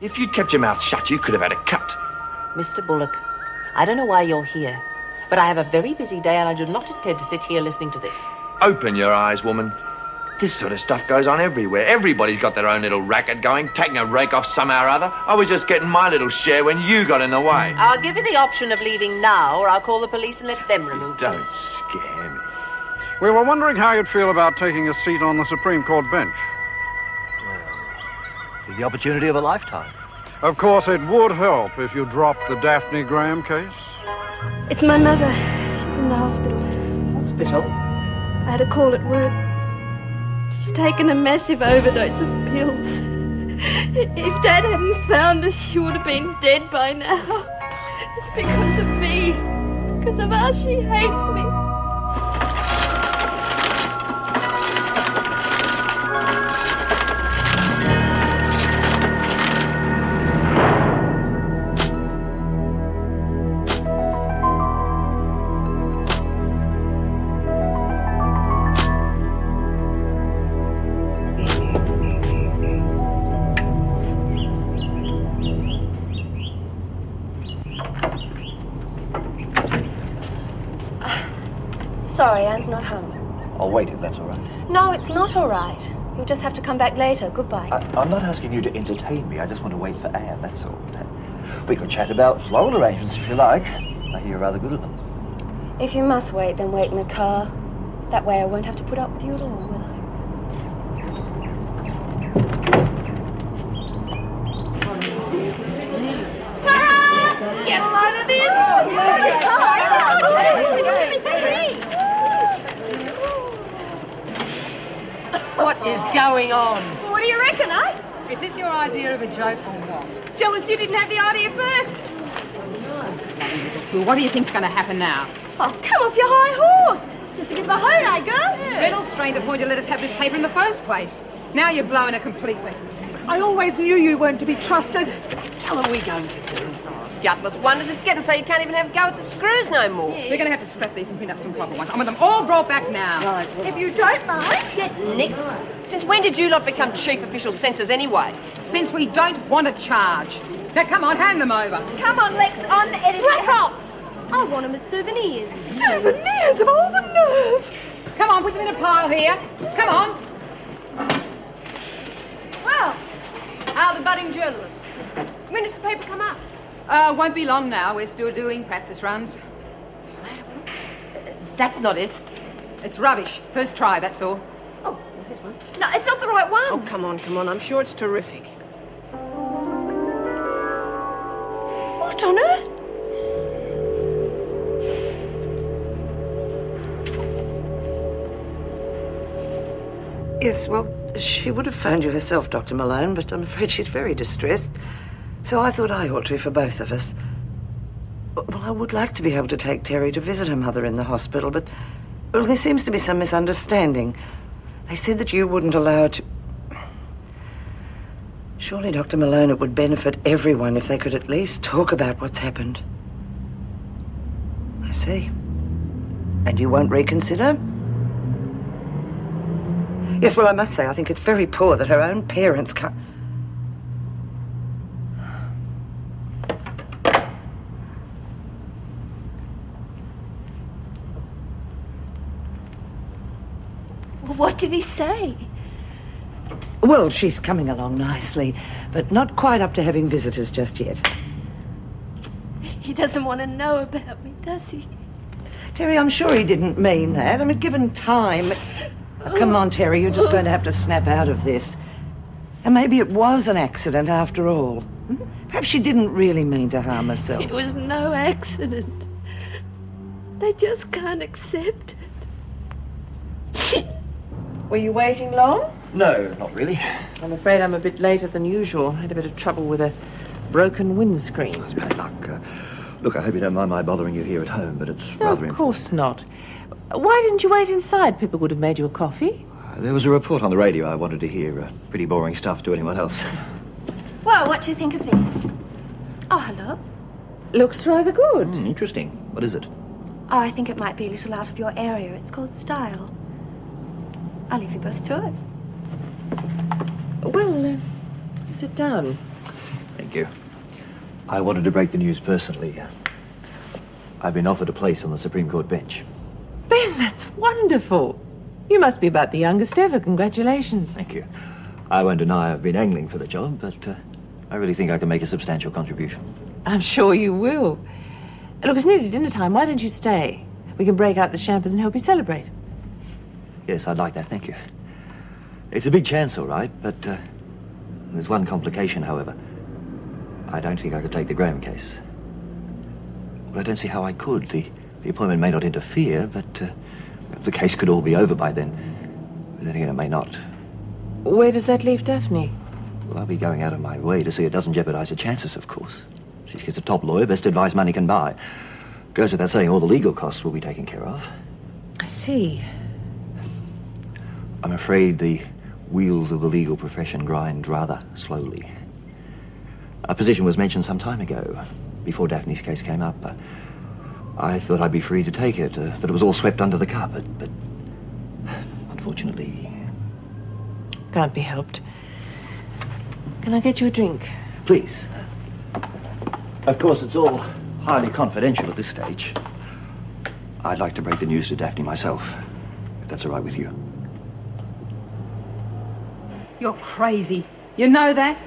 If you'd kept your mouth shut, you could have had a cut. Mr. Bullock, I don't know why you're here, but I have a very busy day and I do not intend to sit here listening to this. Open your eyes, woman. This sort of stuff goes on everywhere. Everybody's got their own little racket going, taking a rake off somehow or other. I was just getting my little share when you got in the way. I'll give you the option of leaving now, or I'll call the police and let them remove you. Don't scare me. We were wondering how you'd feel about taking a seat on the Supreme Court bench. Well, the opportunity of a lifetime. Of course, it would help if you dropped the Daphne Graham case. It's my mother. She's in the hospital. Hospital? I had a call at work. She's taken a massive overdose of pills. If Dad hadn't found her, she would have been dead by now. It's because of me. Because of us, she hates me. Sorry, Anne's not home. I'll wait if that's all right. No, it's not all right. You'll just have to come back later. Goodbye. I'm not asking you to entertain me. I just want to wait for Anne, that's all. We could chat about floral arrangements if you like. I hear you're rather good at them. If you must wait, then wait in the car. That way I won't have to put up with you at all, will I? Get a load of this! What is going on? What do you reckon, eh? Is this your idea of a joke or not? Jealous you didn't have the idea first. Well, what do you think's going to happen now? Oh, come off your high horse. Just a bit of a hoot, eh, girls? Riddle, strained the point to let us have this paper in the first place. Now you're blowing it completely. I always knew you weren't to be trusted. What are we going to do? Gutless wonders, it's getting so you can't even have a go at the screws no more. We're going to have to scrap these and print up some proper ones. I want them all brought back now. Right. If you don't mind. Get nicked. Since when did you lot become chief official censors anyway? Since we don't want to charge. Now, come on, hand them over. Come on, Lex, on the editor. Break off! I want them as souvenirs. Souvenirs of all the nerve. Come on, put them in a pile here. Come on. Well, how are the budding journalists? When does the paper come up? Won't be long now. We're still doing practice runs. That's not it. It's rubbish. First try, that's all. Oh, here's one. No, it's not the right one. Oh, come on. I'm sure it's terrific. What on earth? Yes, well, she would have phoned you herself, Dr. Malone, but I'm afraid she's very distressed. So I thought I ought to for both of us. Well, I would like to be able to take Terry to visit her mother in the hospital, but well, there seems to be some misunderstanding. They said that you wouldn't allow her to... Surely, Dr. Malone, it would benefit everyone if they could at least talk about what's happened. I see. And you won't reconsider? Yes, well, I must say, I think it's very poor that her own parents can't... What did he say? Well, she's coming along nicely, but not quite up to having visitors just yet. He doesn't want to know about me, does he? Terry, I'm sure he didn't mean that. I mean, given time... Oh, come on, Terry, you're just going to have to snap out of this. And maybe it was an accident after all. Perhaps she didn't really mean to harm herself. It was no accident. They just can't accept it. Were you waiting long? No, not really. I'm afraid I'm a bit later than usual. I had a bit of trouble with a broken windscreen. It's bad luck. Look, I hope you don't mind my bothering you here at home, but it's No, rather... of course not. Why didn't you wait inside? People would have made you a coffee. There was a report on the radio I wanted to hear. Pretty boring stuff to anyone else. Well, what do you think of this? Oh, hello. Looks rather good. Interesting. What is it? Oh, I think it might be a little out of your area. It's called Style. I'll leave you both to it. Well, sit down. Thank you. I wanted to break the news personally. I've been offered a place on the Supreme Court bench. Ben, that's wonderful. You must be about the youngest ever. Congratulations. Thank you. I won't deny I've been angling for the job, but I really think I can make a substantial contribution. I'm sure you will. Look, it's nearly dinner time. Why don't you stay? We can break out the champers and help you celebrate. Yes, I'd like that, thank you. It's a big chance, all right, but there's one complication, however. I don't think I could take the Graham case. Well, I don't see how I could. The appointment may not interfere, but the case could all be over by then. But then again, it may not. Where does that leave Daphne? Well, I'll be going out of my way to see it doesn't jeopardize her chances, of course. She's a top lawyer, best advice money can buy. Goes without saying, all the legal costs will be taken care of. I see. I'm afraid the wheels of the legal profession grind rather slowly. A position was mentioned some time ago, before Daphne's case came up. I thought I'd be free to take it, that it was all swept under the carpet, but unfortunately... Can't be helped. Can I get you a drink? Please. Of course, it's all highly confidential at this stage. I'd like to break the news to Daphne myself, if that's all right with you. You're crazy. You know that?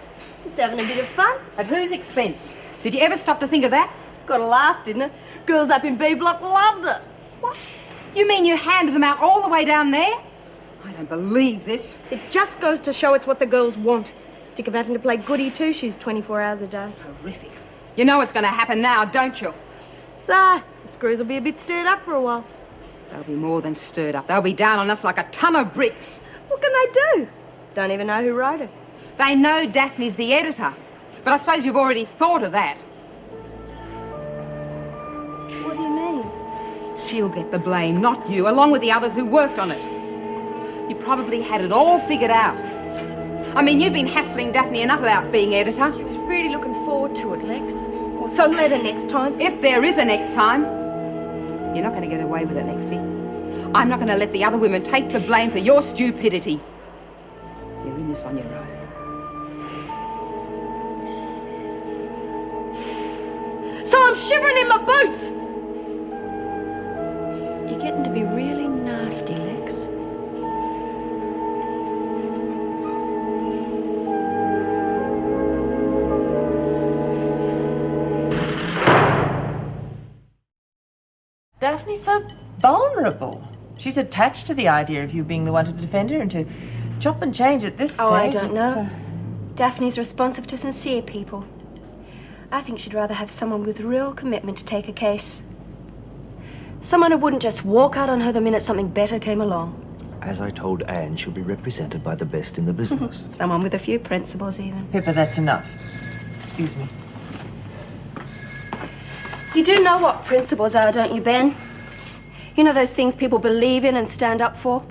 Just having a bit of fun. At whose expense? Did you ever stop to think of that? Got a laugh, didn't it? Girls up in B Block loved it. What? You mean you handed them out all the way down there? I don't believe this. It just goes to show it's what the girls want. Sick of having to play goody two-shoes 24 hours a day. Terrific. You know what's going to happen now, don't you? So, the screws will be a bit stirred up for a while. They'll be more than stirred up. They'll be down on us like a ton of bricks. What can they do? Don't even know who wrote it. They know Daphne's the editor. But I suppose you've already thought of that. What do you mean? She'll get the blame, not you, along with the others who worked on it. You probably had it all figured out. I mean, you've been hassling Daphne enough about being editor. She was really looking forward to it, Lex. Well, so let her next time. If there is a next time, you're not going to get away with it, Lexi. I'm not going to let the other women take the blame for your stupidity. You're in this on your own. So I'm shivering in my boots! You're getting to be really nasty, Lex. Daphne's so vulnerable. She's attached to the idea of you being the one to defend her, and to chop and change at this stage... Oh, I don't know. Daphne's responsive to sincere people. I think she'd rather have someone with real commitment to take a case. Someone who wouldn't just walk out on her the minute something better came along. As I told Anne, she'll be represented by the best in the business. Someone with a few principles, even. Pippa, that's enough. Excuse me. You do know what principles are, don't you, Ben? You know those things people believe in and stand up for?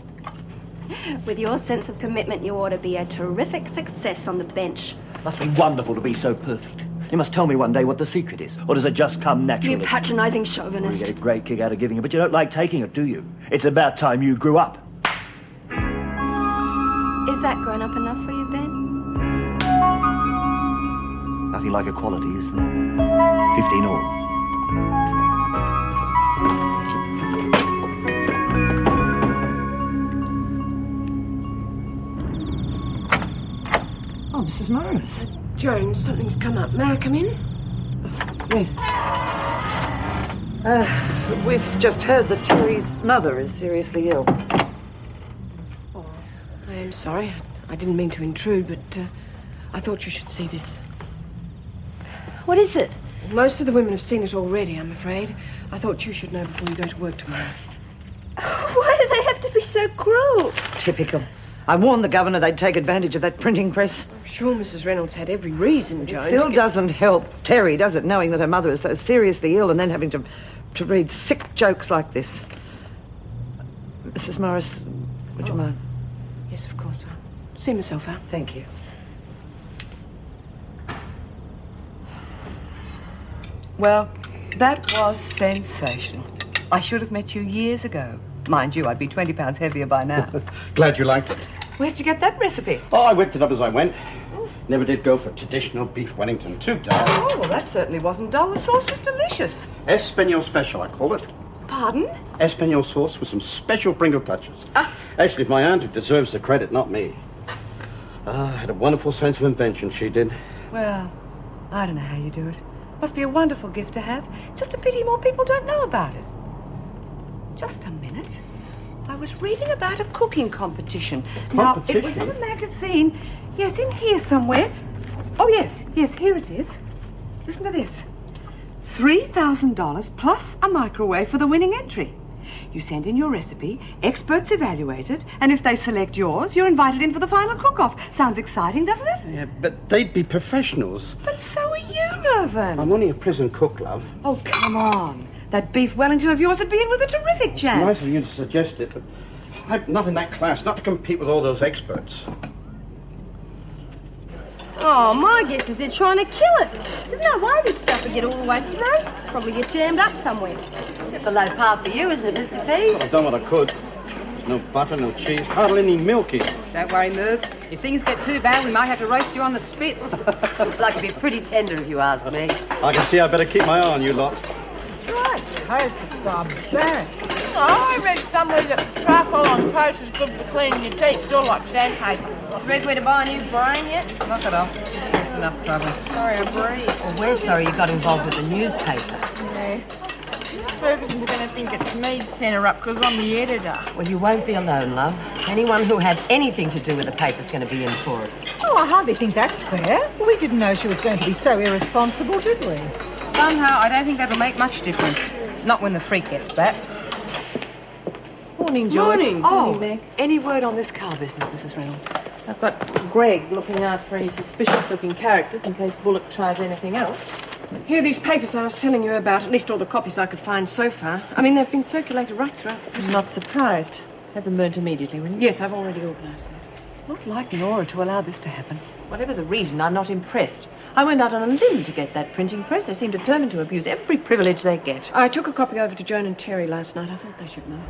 With your sense of commitment, you ought to be a terrific success on the bench. Must be wonderful to be so perfect. You must tell me one day what the secret is, or does it just come naturally? You patronising You chauvinist. get a great kick out of giving it, but you don't like taking it, do you? It's about time you grew up. Is that grown up enough for you, Ben? Nothing like equality, is there? 15 all. Oh, Mrs. Morris. Jones, something's come up. May I come in? Yes. We've just heard that Terry's mother is seriously ill. Oh, I am sorry. I didn't mean to intrude, but I thought you should see this. What is it? Most of the women have seen it already, I'm afraid. I thought you should know before you go to work tomorrow. Why do they have to be so cruel? It's typical. I warned the governor they'd take advantage of that printing press. I'm sure Mrs. Reynolds had every reason, Jones. It still doesn't help Terry, does it, knowing that her mother is so seriously ill and then having to read sick jokes like this. Mrs. Morris, would you mind? Yes, of course. I'll see myself out. Thank you. Well, that was sensational. I should have met you years ago. Mind you, I'd be 20 pounds heavier by now. Glad you liked it. Where'd you get that recipe? Oh, I whipped it up as I went. Never did go for traditional beef Wellington. Too dull. Oh, well, that certainly wasn't dull. The sauce was delicious. Espanol special, I call it. Pardon? Espanol sauce with some special Pringle touches. Actually, it's my aunt who deserves the credit, not me. Had a wonderful sense of invention, she did. Well, I don't know how you do it. Must be a wonderful gift to have. Just a pity more people don't know about it. Just a minute. I was reading about a cooking competition. Now, it was in a magazine. Yes, in here somewhere. Oh, yes, here it is. Listen to this. $3,000 plus a microwave for the winning entry. You send in your recipe, experts evaluate it, and if they select yours, you're invited in for the final cook-off. Sounds exciting, doesn't it? Yeah, but they'd be professionals. But so are you, Mervyn. I'm only a prison cook, love. Oh, come on. That beef Wellington of yours would be in with a terrific chance. Nice of you to suggest it, but I'm not in that class, not to compete with all those experts. Oh, my guess is they're trying to kill us. There's no way this stuff will get all the way through. Probably get jammed up somewhere. Bit below par for you, isn't it, Mr. P? Well, I've done what I could. There's no butter, no cheese, hardly any milk even. Don't worry, Merv. If things get too bad, we might have to roast you on the spit. Looks like it'd be pretty tender if you ask me. I can see I better keep my eye on you lot. Right, toast, it's barbaric. I read somewhere that charcoal on toast is good for cleaning your teeth, sort of like sandpaper. Read where to buy a new brain yet? Knock it off. That's enough trouble. Sorry, I breathe. Well, we're sorry you got involved with the newspaper. Yeah. Miss Ferguson's going to think it's me to send her up because I'm the editor. Well, you won't be alone, love. Anyone who had anything to do with the paper's going to be in for it. Oh, I hardly think that's fair. We didn't know she was going to be so irresponsible, did we? Somehow, I don't think that'll make much difference. Not when the freak gets back. Morning, Joyce. Morning. Oh, Meg. any word on this car business, Mrs. Reynolds? I've got Greg looking out for any suspicious-looking characters in case Bullock tries anything else. Here are these papers I was telling you about, at least all the copies I could find so far. I mean, they've been circulated right throughout the prison. I'm not surprised. Have them burnt immediately, will you? Yes, I've already organised that. It's not like Nora to allow this to happen. Whatever the reason, I'm not impressed. I went out on a limb to get that printing press. They seem determined to abuse every privilege they get. I took a copy over to Joan and Terry last night. I thought they should know.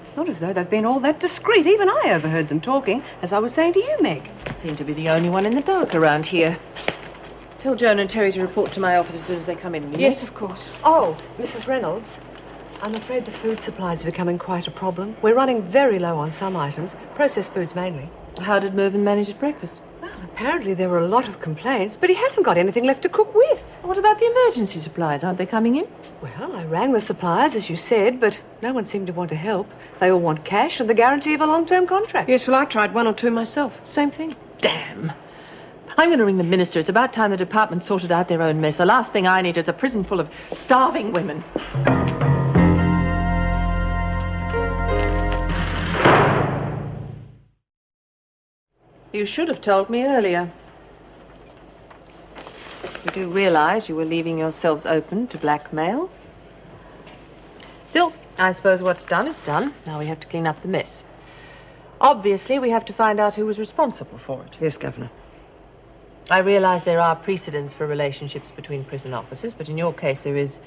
It's not as though they've been all that discreet. Even I overheard them talking, as I was saying to you, Meg. Seem to be the only one in the dark around here. Tell Joan and Terry to report to my office as soon as they come in, will you? Yes, of course. Oh, Mrs. Reynolds, I'm afraid the food supplies are becoming quite a problem. We're running very low on some items, processed foods mainly. How did Mervyn manage at breakfast? Well, apparently there were a lot of complaints, but he hasn't got anything left to cook with. What about the emergency supplies? Aren't they coming in? Well, I rang the suppliers, as you said, but no one seemed to want to help. They all want cash and the guarantee of a long-term contract. Yes, well, I tried one or two myself. Same thing. Damn. I'm going to ring the minister. It's about time the department sorted out their own mess. The last thing I need is a prison full of starving women. You should have told me earlier. You do realize you were leaving yourselves open to blackmail? Still, I suppose what's done is done. Now we have to clean up the mess. Obviously, we have to find out who was responsible for it. Yes, Governor. I realize there are precedents for relationships between prison officers, but in your case there is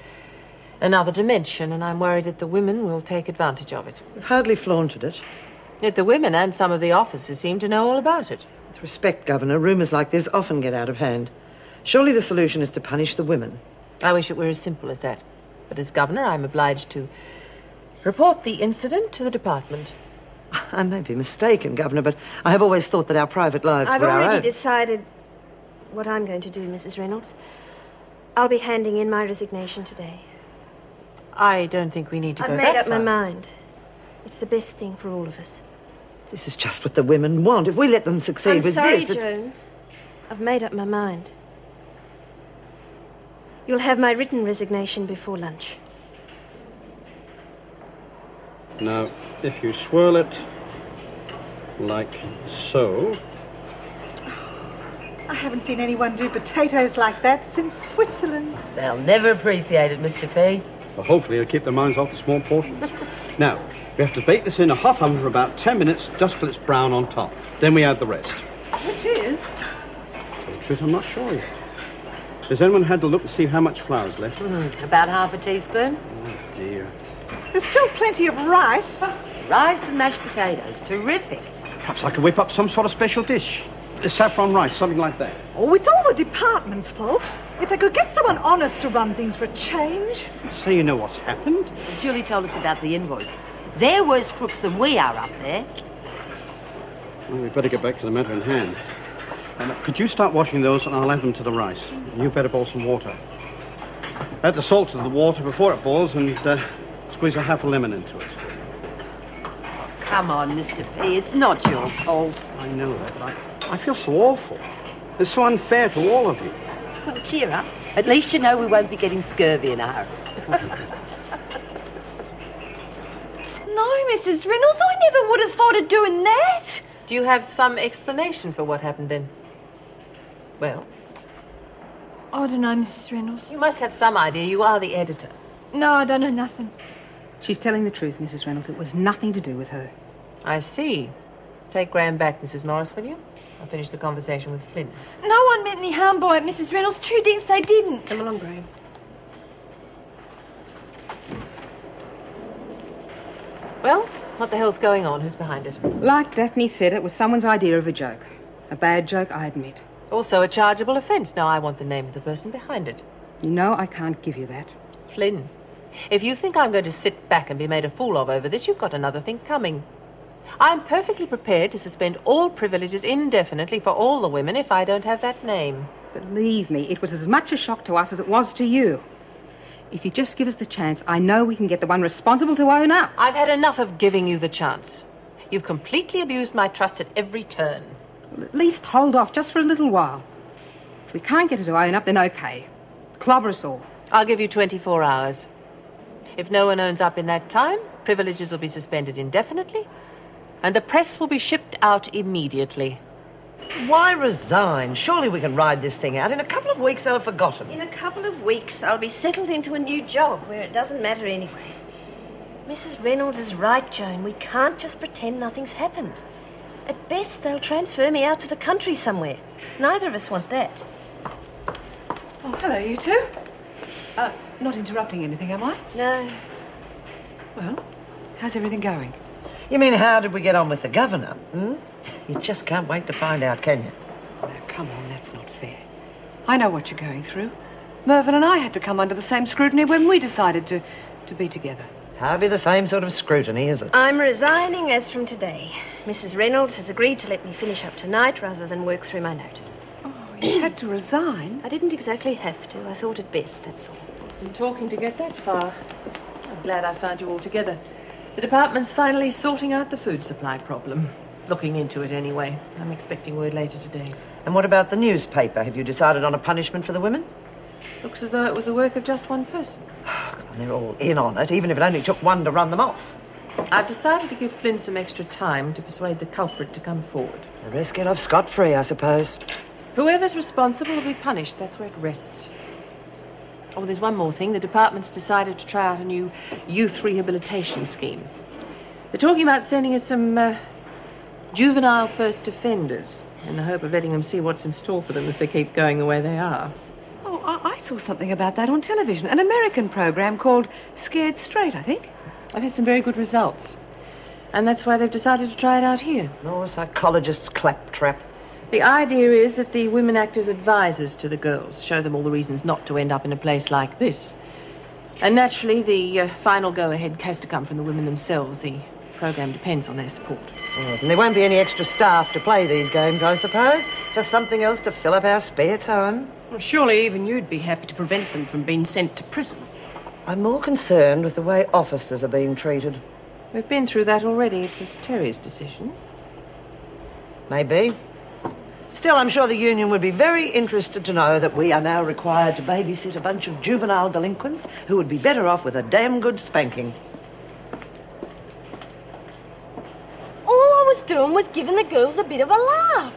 another dimension, and I'm worried that the women will take advantage of it. Hardly flaunted it. Yet the women and some of the officers seem to know all about it. With respect, Governor, rumours like this often get out of hand. Surely the solution is to punish the women. I wish it were as simple as that. But as governor, I'm obliged to report the incident to the department. I may be mistaken, Governor, but I have always thought that our private lives I've were our already own. decided what I'm going to do, Mrs. Reynolds. I'll be handing in my resignation today. I don't think we need to go I've that made up my far. mind. It's the best thing for all of us. This is just what the women want. If we let them succeed I'm with sorry, this, it's... Joan. I've made up my mind. You'll have my written resignation before lunch. Now, if you swirl it like so... I haven't seen anyone do potatoes like that since Switzerland. They'll never appreciate it, Mr. P. Well, hopefully it'll keep their minds off the small portions. Now, we have to bake this in a hot oven for about 10 minutes, just till it's brown on top. Then we add the rest. Which is? To tell the truth, I'm not sure yet. Has anyone had to look and see how much flour's left? About half a teaspoon. Oh, dear. There's still plenty of rice. Rice and mashed potatoes. Terrific. Perhaps I could whip up some sort of special dish. saffron rice, something like that. Oh, it's all the department's fault. If they could get someone honest to run things for a change. So you know what's happened? Julie told us about the invoices. They're worse crooks than we are up there. Well, we'd better get back to the matter in hand. Could you start washing those and I'll add them to the rice? And you better boil some water. Add the salt to the water before it boils and squeeze a half a lemon into it. Come on, Mr. P, it's not your fault. I know that, but I feel so awful. It's so unfair to all of you. Well, cheer up. At least you know we won't be getting scurvy in a hurry. No, Mrs. Reynolds, I never would have thought of doing that. Do you have some explanation for what happened then? Well? I don't know, Mrs. Reynolds. You must have some idea. You are the editor. No, I don't know nothing. She's telling the truth, Mrs. Reynolds. It was nothing to do with her. I see. Take Graham back, Mrs. Morris, will you? I'll finish the conversation with Flynn. No one meant any harm by it, Mrs. Reynolds. True dints they didn't. Come along, Graham. Well, what the hell's going on? Who's behind it? Like Daphne said, it was someone's idea of a joke. A bad joke, I admit. Also a chargeable offence. Now I want the name of the person behind it. You know I can't give you that. Flynn, if you think I'm going to sit back and be made a fool of over this, you've got another thing coming. I'm perfectly prepared to suspend all privileges indefinitely for all the women if I don't have that name. Believe me, it was as much a shock to us as it was to you. If you just give us the chance, I know we can get the one responsible to own up. I've had enough of giving you the chance. You've completely abused my trust at every turn. Well, at least hold off just for a little while. If we can't get her to own up, then okay. Clobber us all. I'll give you 24 hours. If no one owns up in that time, privileges will be suspended indefinitely, and the press will be shipped out immediately. Why resign? Surely we can ride this thing out. In a couple of weeks, they'll have forgotten. In a couple of weeks, I'll be settled into a new job where it doesn't matter anyway. Mrs. Reynolds is right, Joan. We can't just pretend nothing's happened. At best, they'll transfer me out to the country somewhere. Neither of us want that. Oh, hello, you two. Not interrupting anything, am I? No. Well, how's everything going? You mean, how did we get on with the governor? You just can't wait to find out, can you? Now, come on, that's not fair. I know what you're going through. Mervyn and I had to come under the same scrutiny when we decided to be together. It's hardly the same sort of scrutiny, is it? I'm resigning as from today. Mrs. Reynolds has agreed to let me finish up tonight rather than work through my notice. Oh, you had to resign? I didn't exactly have to. I thought it best, that's all. Some talking to get that far. I'm glad I found you all together. The department's finally sorting out the food supply problem. Looking into it anyway. I'm expecting word later today. And what about the newspaper? Have you decided on a punishment for the women? Looks as though it was the work of just one person. Oh, come on, they're all in on it, even if it only took one to run them off. I've decided to give Flynn some extra time to persuade the culprit to come forward. The rest get off scot-free, I suppose. Whoever's responsible will be punished. That's where it rests. Oh, there's one more thing. The department's decided to try out a new youth rehabilitation scheme. They're talking about sending us some juvenile first offenders in the hope of letting them see what's in store for them if they keep going the way they are. Oh, I saw something about that on television. An American program called Scared Straight, I think. I've had some very good results. And that's why they've decided to try it out here. Oh, a psychologist's claptrap. The idea is that the women act as advisors to the girls, show them all the reasons not to end up in a place like this. And naturally, the final go-ahead has to come from the women themselves. The program depends on their support. Yes, and there won't be any extra staff to play these games, I suppose. Just something else to fill up our spare time. Well, surely even you'd be happy to prevent them from being sent to prison. I'm more concerned with the way officers are being treated. We've been through that already. It was Terry's decision. Maybe. Still, I'm sure the union would be very interested to know that we are now required to babysit a bunch of juvenile delinquents who would be better off with a damn good spanking. All I was doing was giving the girls a bit of a laugh.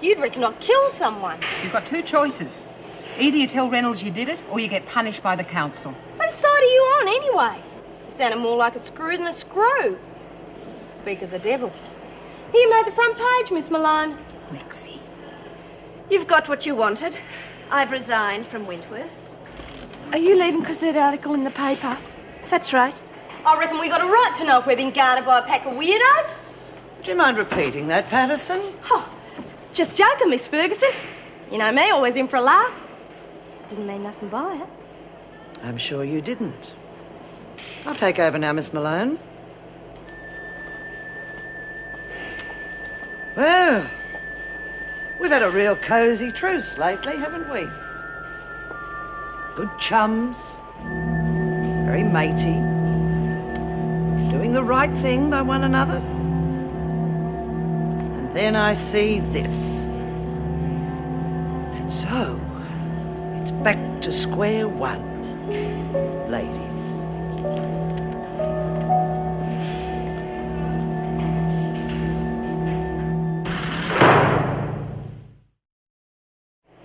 You'd reckon I'd kill someone. You've got two choices. Either you tell Reynolds you did it, or you get punished by the council. Whose side are you on, anyway? You sounded more like a screw than a screw. Speak of the devil. You made the front page, Miss Malone. Lexi. You've got what you wanted. I've resigned from Wentworth. Are you leaving because of that article in the paper? That's right. I reckon we got a right to know if we're being guarded by a pack of weirdos. Do you mind repeating that, Patterson? Oh, Just joking, Miss Ferguson. You know me, always in for a laugh. Didn't mean nothing by it. I'm sure you didn't. I'll take over now, Miss Malone. Well, we've had a real cosy truce lately, haven't we? Good chums, very matey, doing the right thing by one another. And then I see this. And so, it's back to square one, ladies.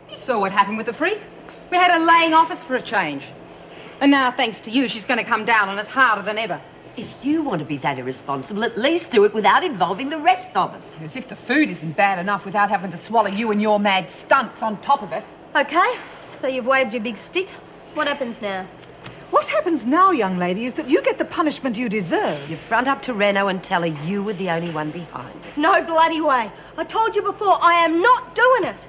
You saw what happened with the freak. We had her laying office for a change. And now, thanks to you, she's going to come down on us harder than ever. If you want to be that irresponsible, at least do it without involving the rest of us. As if the food isn't bad enough without having to swallow you and your mad stunts on top of it. Okay, so you've waved your big stick. What happens now? What happens now, young lady, is that you get the punishment you deserve. You front up to Reno and tell her you were the only one behind it. No bloody way. I told you before, I am not doing it.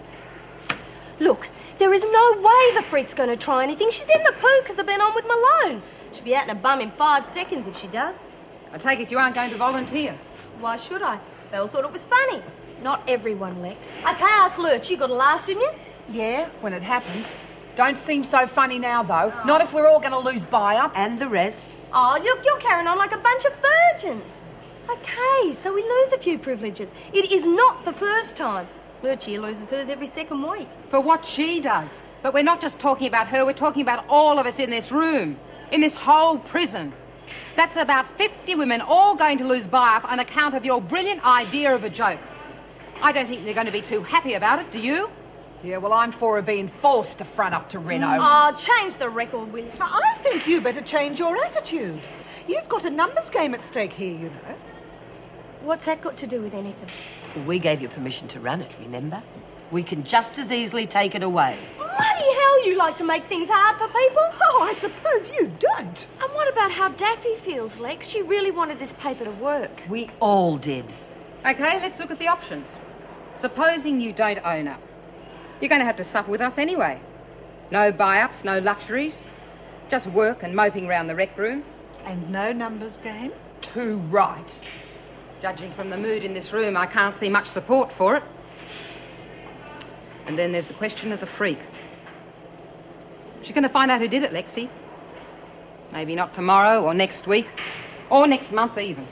Look, there is no way the freak's going to try anything. She's in the poo because I've been on with Malone. She'll be out in a bum in 5 seconds if she does. I take it you aren't going to volunteer. Why should I? They all thought it was funny. Not everyone, Lex. Okay, ask Lurch. You got a laugh, didn't you? Yeah, when it happened. Don't seem so funny now, though. Oh. Not if we're all going to lose buy-up. And the rest. Oh, you're carrying on like a bunch of virgins. Okay, so we lose a few privileges. It is not the first time. Lurch here loses hers every second week. For what she does. But we're not just talking about her, we're talking about all of us in this room. In this whole prison. That's about 50 women all going to lose buy-up on account of your brilliant idea of a joke. I don't think they're going to be too happy about it, do you? Yeah, well, I'm for her being forced to front up to Reno. Oh, change the record, will you? I think you better change your attitude. You've got a numbers game at stake here, you know. What's that got to do with anything? We gave you permission to run it, remember? We can just as easily take it away. Bloody hell, you like to make things hard for people. Oh, I suppose you don't. And what about how Daffy feels, Lex? She really wanted this paper to work. We all did. Okay, let's look at the options. Supposing you don't own up. You're going to have to suffer with us anyway. No buy-ups, no luxuries. Just work and moping around the rec room. And no numbers game? Too right. Judging from the mood in this room, I can't see much support for it. And then there's the question of the freak. She's going to find out who did it, Lexi. Maybe not tomorrow or next week, or next month even.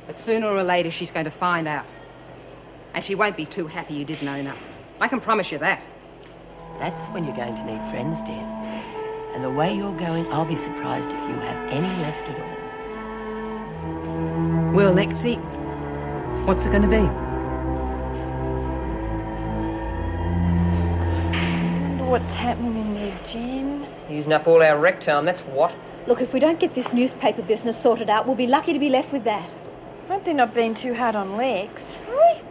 But sooner or later, she's going to find out. And she won't be too happy you didn't own up. I can promise you that. That's when you're going to need friends, dear. And the way you're going, I'll be surprised if you have any left at all. Well, Lexi, what's it going to be? What's happening in there, Jen? Using up all our rec time, that's what. Look, if we don't get this newspaper business sorted out, we'll be lucky to be left with that. I hope they're not being too hard on Lex. Hey,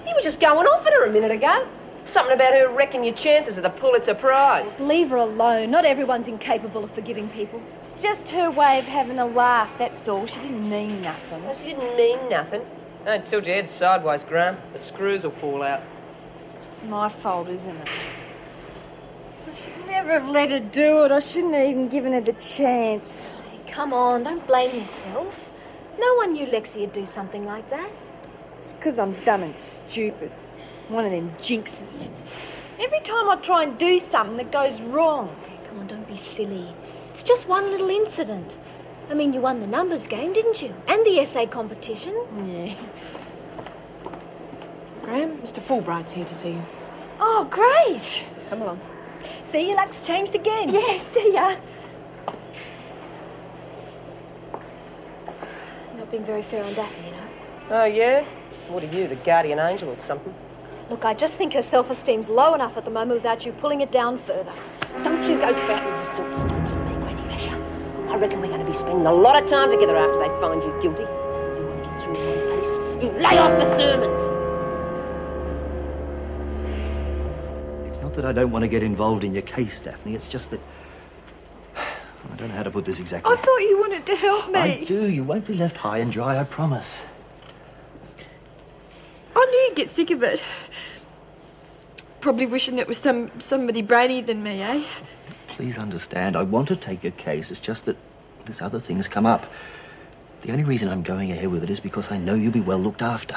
you were just going off at her a minute ago. Something about her wrecking your chances of the Pulitzer Prize. Leave her alone. Not everyone's incapable of forgiving people. It's just her way of having a laugh, that's all. She didn't mean nothing. Well, she didn't mean nothing. Don't tilt your head sideways, Graham. The screws will fall out. It's my fault, isn't it? I should never have let her do it. I shouldn't have even given her the chance. Hey, come on, don't blame yourself. No one knew Lexi would do something like that. It's because I'm dumb and stupid. One of them jinxes. Every time I try and do something that goes wrong. Hey, come on, don't be silly. It's just one little incident. I mean, you won the numbers game, didn't you? And the essay competition. Yeah. Graham, Mr. Fulbright's here to see you. Oh, great. Come along. See, your luck's changed again. Yes, see ya. Not being very fair on Daffy, you know. Oh, yeah? What are you, the guardian angel or something? Look, I just think her self-esteem's low enough at the moment without you pulling it down further. Don't you go spouting your self-esteems at me, Granny Masher. I reckon we're going to be spending a lot of time together after they find you guilty. You want to get through in one piece, you lay off the sermons. It's not that I don't want to get involved in your case, Daphne. It's just that... I don't know how to put this exactly. I thought you wanted to help me. I do. You won't be left high and dry, I promise. I knew you'd get sick of it. probably wishing it was somebody brainier than me, eh? Please understand, I want to take your case. It's just that this other thing has come up. The only reason I'm going ahead with it is because I know you'll be well looked after.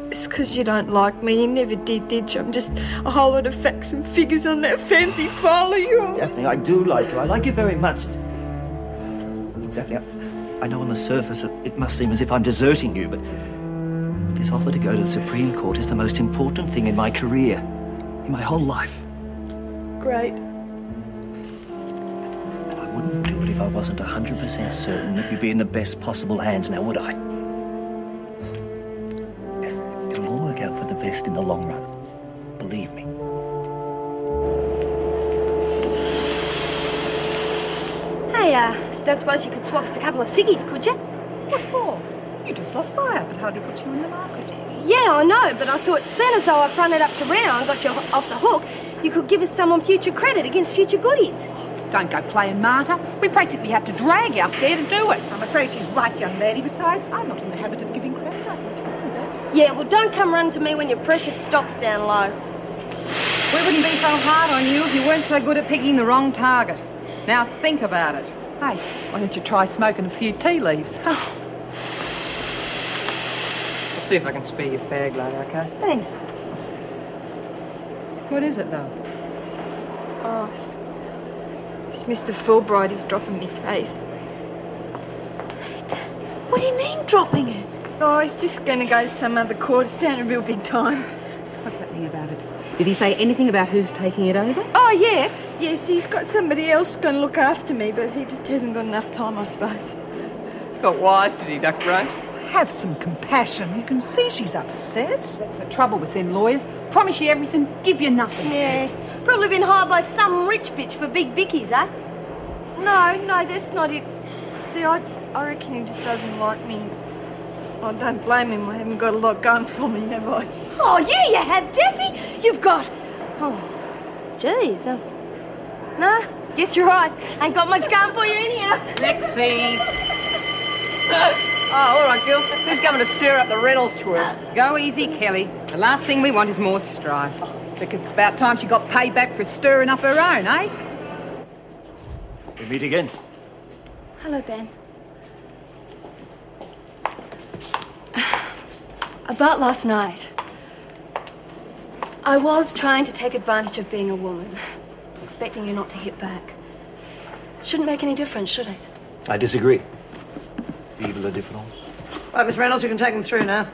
It's because you don't like me. You never did you? I'm just a whole lot of facts and figures on that fancy file of yours. Daphne, I do like you. I like you very much. Daphne, I know on the surface it must seem as if I'm deserting you, but this offer to go to the Supreme Court is the most important thing in my career, in my whole life. Great. And I wouldn't do it if I wasn't 100% certain that you'd be in the best possible hands now, would I? It'll all work out for the best in the long run. Believe me. Hey, don't suppose you could swap us a couple of ciggies, could you? What for? You just lost my app. It hardly puts you in the market. Yeah, I know, but I thought soon as though I fronted up to Reno and got you off the hook, you could give us some on future credit against future goodies. Don't go playing martyr. We practically have to drag you up there to do it. I'm afraid she's right, young lady. Besides, I'm not in the habit of giving credit. I can tell you that. Yeah, well, don't come running to me when your precious stock's down low. We wouldn't be so hard on you if you weren't so good at picking the wrong target. Now think about it. Hey, why don't you try smoking a few tea leaves? I'll see if I can spare your fag later, okay? Thanks. What is it, though? Oh, it's Mr. Fulbright. He's dropping me case. What do you mean, dropping it? Oh, he's just going to go to some other court. It's sounding real big time. What's happening about it? Did he say anything about who's taking it over? Oh, yeah. Yes, he's got somebody else going to look after me, but he just hasn't got enough time, I suppose. Got wise, did he, Duck Bro? Have some compassion. You can see she's upset. That's the trouble with them lawyers. Promise you everything, give you nothing. Yeah, probably been hired by some rich bitch for big bickies, eh? No, that's not it. See, I reckon he just doesn't like me. I don't blame him. I haven't got a lot going for me, have I? Oh, yeah, you have, Debbie. You've got... Oh, jeez. No, guess you're right. Ain't got much going for you anyhow. Lexi! Oh, all right, girls. Who's coming to stir up the Reynolds twirl? Go easy, Kelly. The last thing we want is more strife. Think it's about time she got payback for stirring up her own, eh? We meet again. Hello, Ben. About last night. I was trying to take advantage of being a woman, expecting you not to hit back. Shouldn't make any difference, should it? I disagree. Evil a difference. Right, Miss Reynolds, you can take them through now.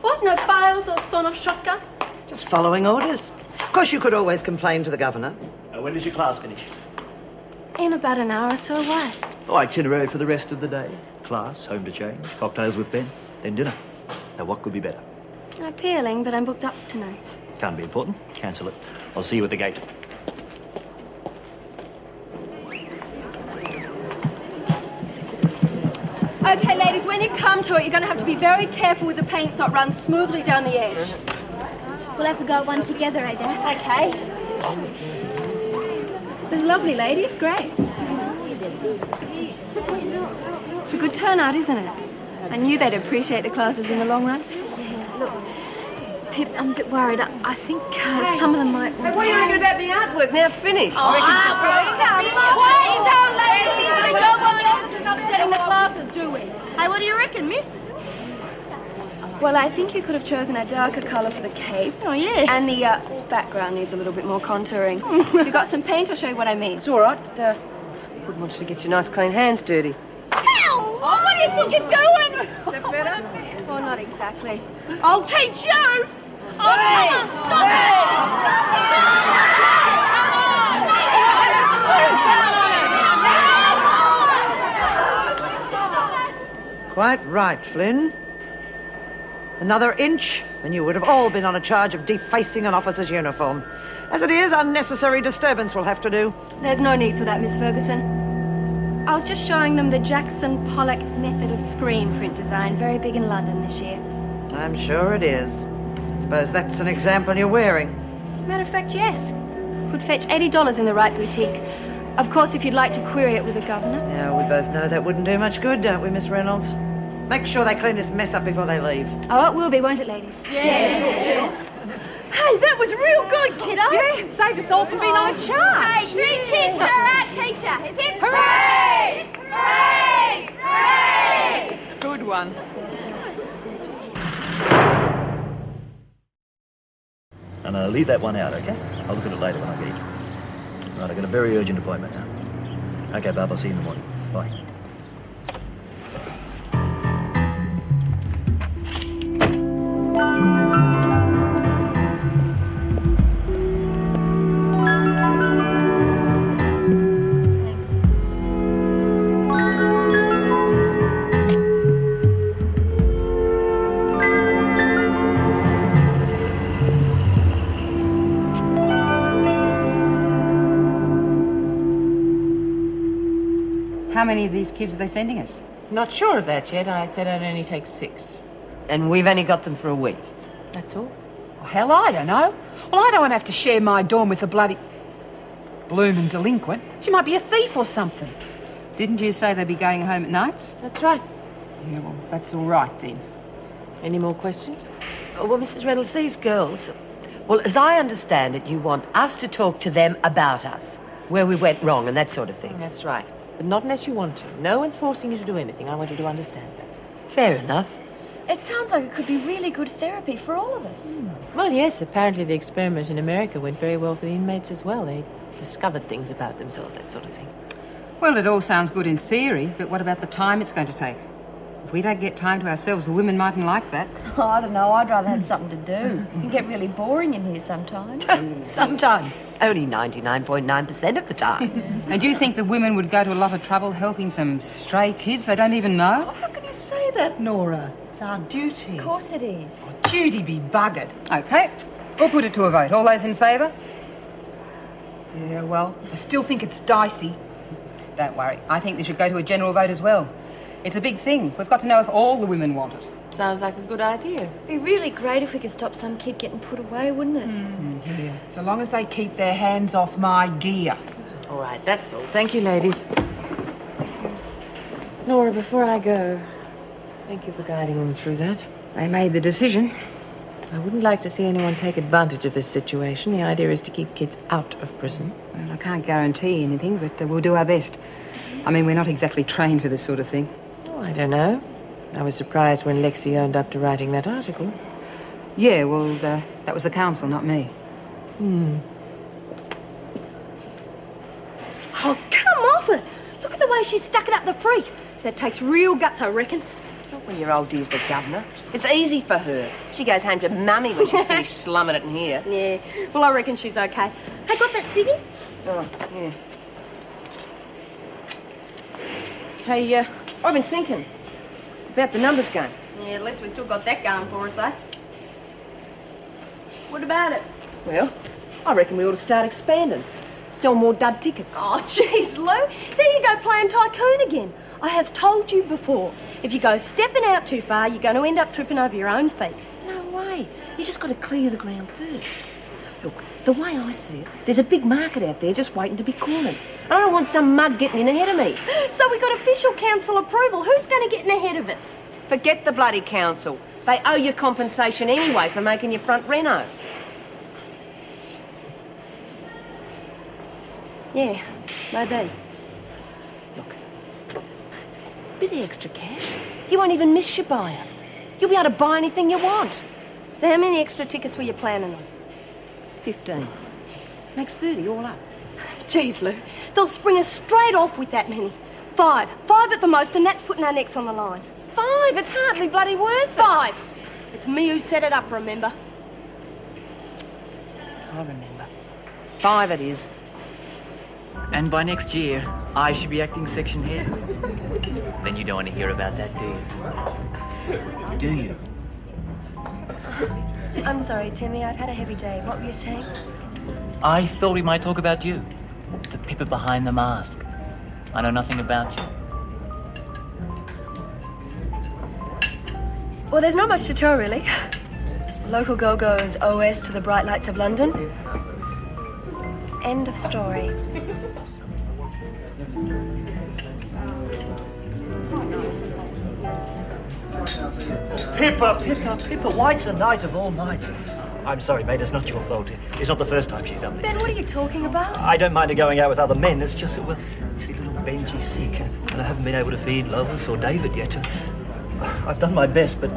What? No files or sawn-off shotguns? Just following orders. Of course, you could always complain to the governor. When does your class finish? In about an hour or so, why? Oh, itinerary for the rest of the day. Class, home to change, cocktails with Ben, then dinner. Now, what could be better? Appealing, but I'm booked up tonight. Can't be important. Cancel it. I'll see you at the gate. Okay, ladies, when you come to it, you're going to have to be very careful with the paint so it runs smoothly down the edge. We'll have to go one together, I guess. Okay. This is lovely, lady. It's great. It's a good turnout, isn't it? I knew they'd appreciate the classes in the long run. Yeah, look, Pip, I'm a bit worried. I think some of them might want Hey, what do you reckon about the artwork now it's finished? Wait down, ladies! We don't want the officers upsetting the classes, do we? Hey, what do you reckon, miss? Well, I think you could have chosen a darker colour for the cape. Oh, yeah. And the background needs a little bit more contouring. If you've got some paint, I'll show you what I mean. It's all right. Wouldn't want you to get your nice clean hands dirty. Ow! What do you think you're doing? Is that better? Well, not exactly. I'll teach you! Oh, come on, stop it! Quite right, Flynn. Another inch, and you would have all been on a charge of defacing an officer's uniform. As it is, unnecessary disturbance will have to do. There's no need for that, Miss Ferguson. I was just showing them the Jackson Pollock method of screen print design, very big in London this year. I'm sure it is. Suppose that's an example you're wearing. Matter of fact, yes. Could fetch $80 in the right boutique. Of course, if you'd like to query it with the governor. Yeah, we both know that wouldn't do much good, don't we, Miss Reynolds? Make sure they clean this mess up before they leave. Oh, it will be, won't it, ladies? Yes. Hey, that was real good, kiddo. Yeah, saved us all from being on a charge. Hey, 3 cheers for our art teacher. Hip, hip. Hooray! Hooray! Hooray! Good one. And I'll leave that one out, okay? I'll look at it later when I get in. Right, I've got a very urgent appointment now. Okay, Barb, I'll see you in the morning. Bye. How many of these kids are they sending us? Not sure of that yet. I said I'd only take 6. And we've only got them for a week. That's all. Well, hell, I don't know. Well, I don't want to have to share my dorm with a bloody bloomin' delinquent. She might be a thief or something. Didn't you say they'd be going home at nights? That's right. Yeah, well, that's all right then. Any more questions? Oh, well, Mrs. Reynolds, these girls... Well, as I understand it, you want us to talk to them about us, where we went wrong and that sort of thing. That's right. But not unless you want to. No one's forcing you to do anything. I want you to understand that. Fair enough. It sounds like it could be really good therapy for all of us. Well, yes, apparently the experiment in America went very well for the inmates as well. They discovered things about themselves, that sort of thing. Well, it all sounds good in theory, but what about the time it's going to take? If we don't get time to ourselves, the women mightn't like that. Oh, I don't know. I'd rather have something to do. It can get really boring in here sometimes. Sometimes. Only 99.9% of the time. And do you think the women would go to a lot of trouble helping some stray kids they don't even know? How can you say that, Nora? It's our duty. Of course it is. Judy be buggered. OK, we'll put it to a vote. All those in favour? Yeah, well, I still think it's dicey. Don't worry. I think they should go to a general vote as well. It's a big thing. We've got to know if all the women want it. Sounds like a good idea. It'd be really great if we could stop some kid getting put away, wouldn't it? Yeah, so long as they keep their hands off my gear. All right, that's all. Thank you, ladies. Nora, before I go, thank you for guiding them through that. They made the decision. I wouldn't like to see anyone take advantage of this situation. The idea is to keep kids out of prison. Well, I can't guarantee anything, but we'll do our best. I mean, we're not exactly trained for this sort of thing. Oh, I don't know. I was surprised when Lexi owned up to writing that article. Yeah, well, that was the council, not me. Oh, come off it. Look at the way she's stuck it up the freak. That takes real guts, I reckon. Not when your old dear's the governor. It's easy for her. She goes home to Mummy when she's finished slumming it in here. Yeah, well, I reckon she's okay. Hey, got that ciggy? Oh, yeah. Hey, I've been thinking about the numbers game. Yeah, at least we still got that going for us, eh? What about it? Well, I reckon we ought to start expanding. Sell more dud tickets. Oh, jeez, Lou. There you go playing tycoon again. I have told you before, if you go stepping out too far, you're going to end up tripping over your own feet. No way. You just got to clear the ground first. Look, the way I see it, there's a big market out there just waiting to be cornered. I don't want some mug getting in ahead of me. So we got official council approval. Who's going to get in ahead of us? Forget the bloody council. They owe you compensation anyway for making your front reno. Yeah, maybe. Look, bit of extra cash. You won't even miss your buy-up. You'll be able to buy anything you want. So how many extra tickets were you planning on? 15. Makes 30 all up. Jeez, Lou, they'll spring us straight off with that many. 5. 5 at the most, and that's putting our necks on the line. 5? It's hardly bloody worth it. 5. It's me who set it up, remember? I remember. 5 it is. And by next year, I should be acting section head. Then you don't want to hear about that, do you? Do you? I'm sorry, Timmy. I've had a heavy day. What were you saying? I thought we might talk about you. The pippa behind the mask. I know nothing about you. Well, there's not much to tell, really. Local girl goes OS to the bright lights of London. End of story. Pippa, why tonight of all nights? I'm sorry, mate, it's not your fault. It's not the first time she's done this. Ben, what are you talking about? I don't mind her going out with other men. It's just that, well, you see, little Benji's sick, and I haven't been able to feed Lois or David yet. I've done my best, but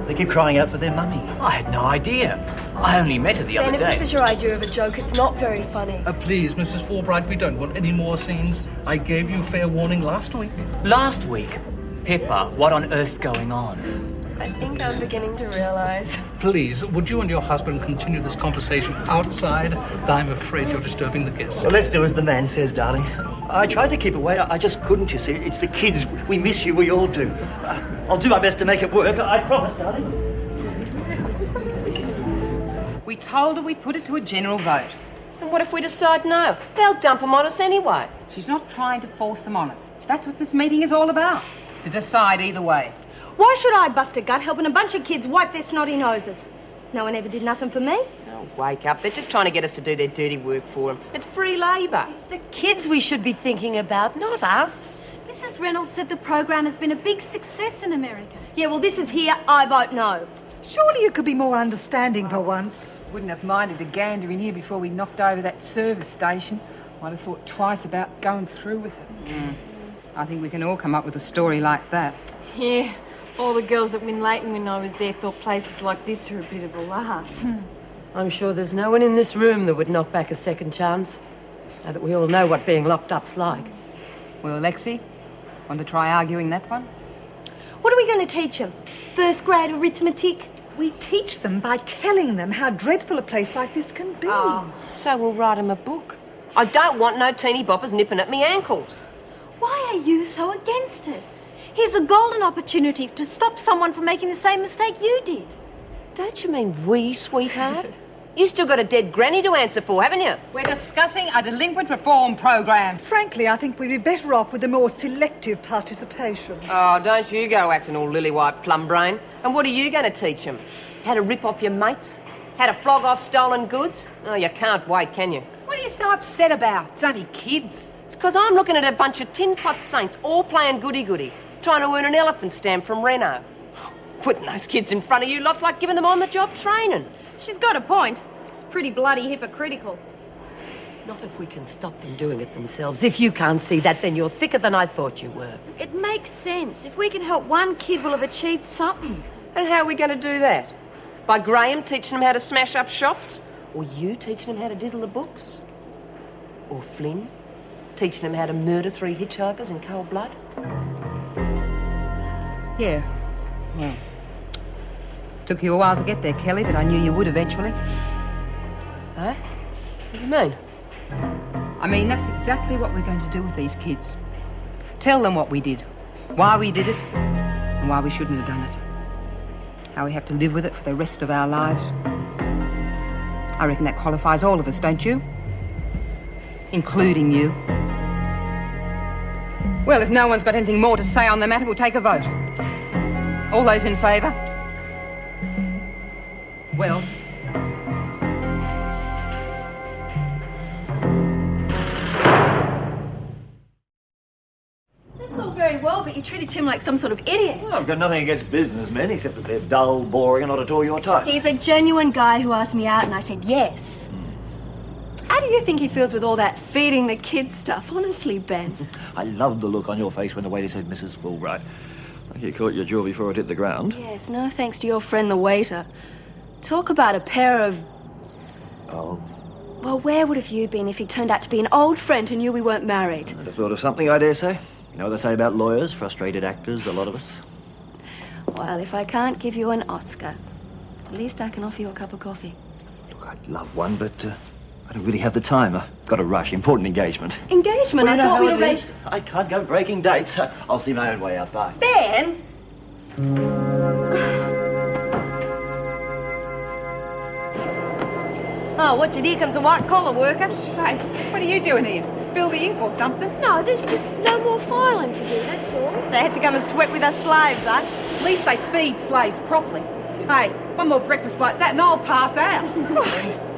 they keep crying out for their mummy. I had no idea. I only met her the other Ben, if day. this is your idea of a joke, it's not very funny. Please, Mrs. Fulbright, we don't want any more scenes. I gave you fair warning last week. Last week? Pippa, what on earth's going on? I think I'm beginning to realise. Please, would you and your husband continue this conversation outside? I'm afraid you're disturbing the guests. Well, let's do as the man says, darling. I tried to keep away. I just couldn't, you see. It's the kids. We miss you. We all do. I'll do my best to make it work. I promise, darling. We told her we'd put it to a general vote. And what if we decide no? They'll dump them on us anyway. She's not trying to force them on us. That's what this meeting is all about. To decide either way. Why should I bust a gut helping a bunch of kids wipe their snotty noses? No one ever did nothing for me. Oh, wake up. They're just trying to get us to do their dirty work for them. It's free labour. It's the kids we should be thinking about, not us. Mrs. Reynolds said the program has been a big success in America. Yeah, well, this is here. I vote no. Surely you could be more understanding for once. Wouldn't have minded a gander in here before we knocked over that service station. Might have thought twice about going through with it. I think we can all come up with a story like that. Yeah, all the girls at Winlayton when I was there thought places like this were a bit of a laugh. I'm sure there's no one in this room that would knock back a second chance. Now that we all know what being locked up's like. Well, Lexi, want to try arguing that one? What are we going to teach them? First grade arithmetic? We teach them by telling them how dreadful a place like this can be. So we'll write them a book. I don't want no teeny boppers nipping at me ankles. Why are you so against it? Here's a golden opportunity to stop someone from making the same mistake you did. Don't you mean we, sweetheart? You still got a dead granny to answer for, haven't you? We're discussing a delinquent reform program. Frankly, I think we'd be better off with a more selective participation. Oh, don't you go acting all lily-white plum brain. And what are you going to teach them? How to rip off your mates? How to flog off stolen goods? Oh, you can't wait, can you? What are you so upset about? It's only kids. It's because I'm looking at a bunch of tin-pot saints all playing goody-goody, trying to earn an elephant stamp from Renault. Putting those kids in front of you lot's like giving them on-the-job training. She's got a point. It's pretty bloody hypocritical. Not if we can stop them doing it themselves. If you can't see that, then you're thicker than I thought you were. It makes sense. If we can help one kid, we'll have achieved something. And how are we going to do that? By Graham teaching them how to smash up shops? Or you teaching them how to diddle the books? Or Flynn teaching them how to murder 3 hitchhikers in cold blood? Yeah. Well, took you a while to get there, Kelly, but I knew you would eventually. Huh? What do you mean? I mean, that's exactly what we're going to do with these kids. Tell them what we did, why we did it, and why we shouldn't have done it. How we have to live with it for the rest of our lives. I reckon that qualifies all of us, don't you? Including you. Well, if no one's got anything more to say on the matter, we'll take a vote. All those in favour? Well... That's all very well, but you treated Tim like some sort of idiot. Well, I've got nothing against businessmen, except that they're dull, boring, and not at all your type. He's a genuine guy who asked me out, and I said yes. How do you think he feels with all that feeding the kids stuff? Honestly, Ben. I loved the look on your face when the waiter said Mrs. Fulbright. Like you caught your jaw before it hit the ground. Yes, no thanks to your friend the waiter. Talk about a pair of... Oh, Well, where would have you been if he turned out to be an old friend who knew we weren't married? I'd have thought of something, I dare say. You know what they say about lawyers, frustrated actors, a lot of us. Well, if I can't give you an Oscar, at least I can offer you a cup of coffee. Look, I'd love one, but I don't really have the time. I've got to rush. Important engagement. Engagement? Well, I you know thought how we'd it arranged... is. I can't go breaking dates. I'll see my own way out. Bye. Ben! Oh, what's it? Here comes a white-collar worker. Hey, what are you doing here? Spill the ink or something? No, there's just no more filing to do, that's all. So they had to come and sweat with us slaves, eh? At least they feed slaves properly. Hey, one more breakfast like that and I'll pass out.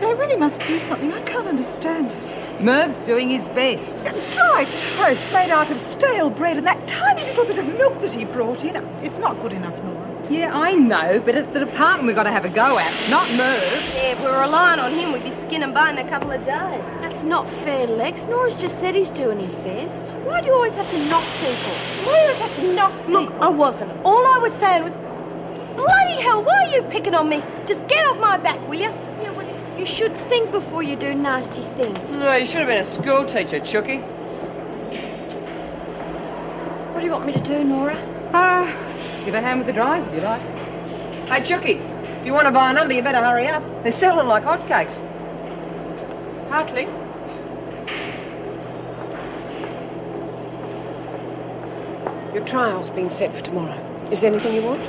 They really must do something. I can't understand it. Merv's doing his best. Dry toast made out of stale bread and that tiny little bit of milk that he brought in. It's not good enough, Nora. Yeah, I know, but it's the department we've got to have a go at, not Merv. Yeah, if we're relying on him, we'd be skin and bone in a couple of days. That's not fair, Lex. Nora's just said he's doing his best. Why do you always have to knock people? Why do you always have to knock people? Look, I wasn't. All I was saying was... Bloody hell, why are you picking on me? Just get off my back, will you? Yeah, well, you should think before you do nasty things. No, you should have been a school teacher, Chooky. What do you want me to do, Nora? Give a hand with the dries if you like. Hey, Chooky, if you want to buy a number, you better hurry up. They're selling like hotcakes. Hartley? Your trial's been set for tomorrow. Is there anything you want?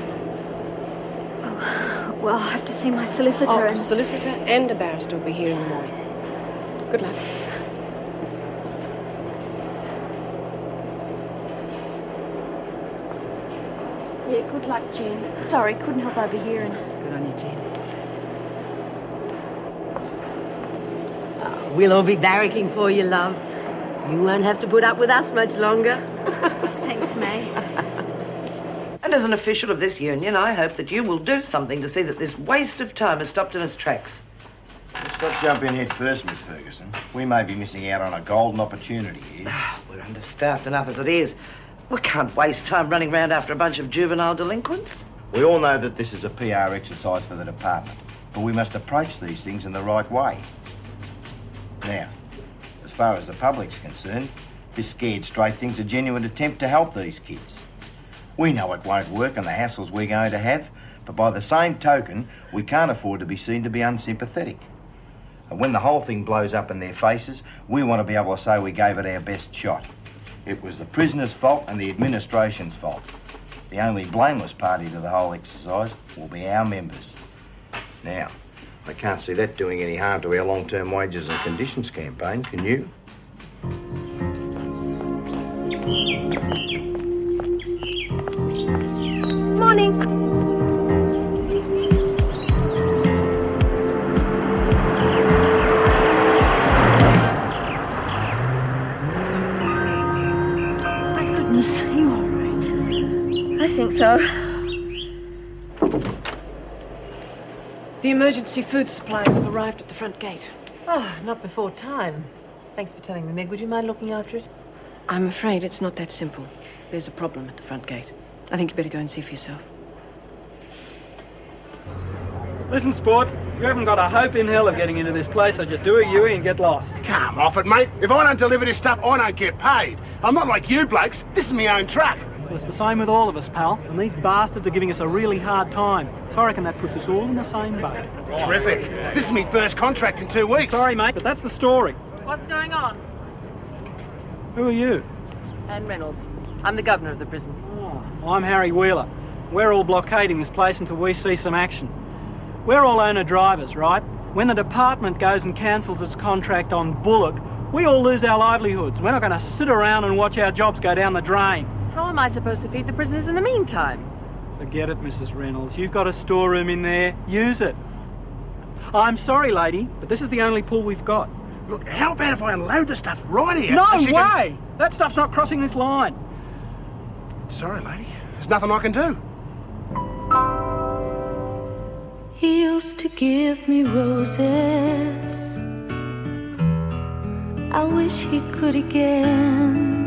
Oh, well, I have to see my solicitor Oh, and... a solicitor and a barrister will be here in the morning. Good luck. Yeah, good luck, Jen. Sorry, couldn't help overhearing. Good on you, Jen. We'll all be barracking for you, love. You won't have to put up with us much longer. Thanks, May. And as an official of this union, I hope that you will do something to see that this waste of time is stopped in its tracks. Let's not jump in head first, Miss Ferguson. We may be missing out on a golden opportunity here. We're understaffed enough as it is. We can't waste time running around after a bunch of juvenile delinquents. We all know that this is a PR exercise for the department, but we must approach these things in the right way. Now, as far as the public's concerned, this scared straight thing's a genuine attempt to help these kids. We know it won't work and the hassles we're going to have, but by the same token, we can't afford to be seen to be unsympathetic. And when the whole thing blows up in their faces, we want to be able to say we gave it our best shot. It was the prisoner's fault and the administration's fault. The only blameless party to the whole exercise will be our members. Now, I can't see that doing any harm to our long-term wages and conditions campaign, can you? Morning. My goodness, are you all right? I think so. The emergency food supplies have arrived at the front gate. Oh, not before time. Thanks for telling me, Meg. Would you mind looking after it? I'm afraid it's not that simple. There's a problem at the front gate. I think you better go and see for yourself. Listen, sport, you haven't got a hope in hell of getting into this place, so just do a Yui and get lost. Come off it, mate. If I don't deliver this stuff, I don't get paid. I'm not like you blokes. This is my own truck. Well, it's the same with all of us, pal, and these bastards are giving us a really hard time. So I reckon that puts us all in the same boat. Terrific. This is my first contract in 2 weeks. Sorry, mate, but that's the story. What's going on? Who are you? Anne Reynolds. I'm the governor of the prison. Oh, I'm Harry Wheeler. We're all blockading this place until we see some action. We're all owner-drivers, right? When the department goes and cancels its contract on Bullock, we all lose our livelihoods. We're not going to sit around and watch our jobs go down the drain. How am I supposed to feed the prisoners in the meantime? Forget it, Mrs. Reynolds. You've got a storeroom in there. Use it. I'm sorry, lady, but this is the only pool we've got. Look, how about if I unload the stuff right here? No so she way! That stuff's not crossing this line. Sorry, lady. There's nothing I can do. He used to give me roses. I wish he could again.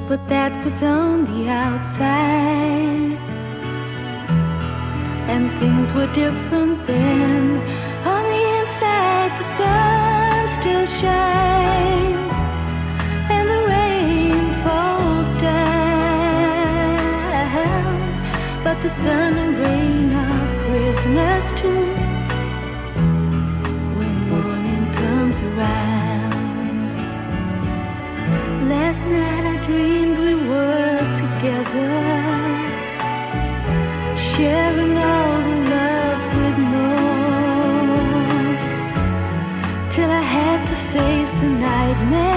But that was on the outside, and things were different then. On the inside, the sun still shines, and the rain falls down. But the sun and rain are prisoners too when morning comes around. Last night I dreamed we were together, sharing all the love we'd known, till I had to face the nightmare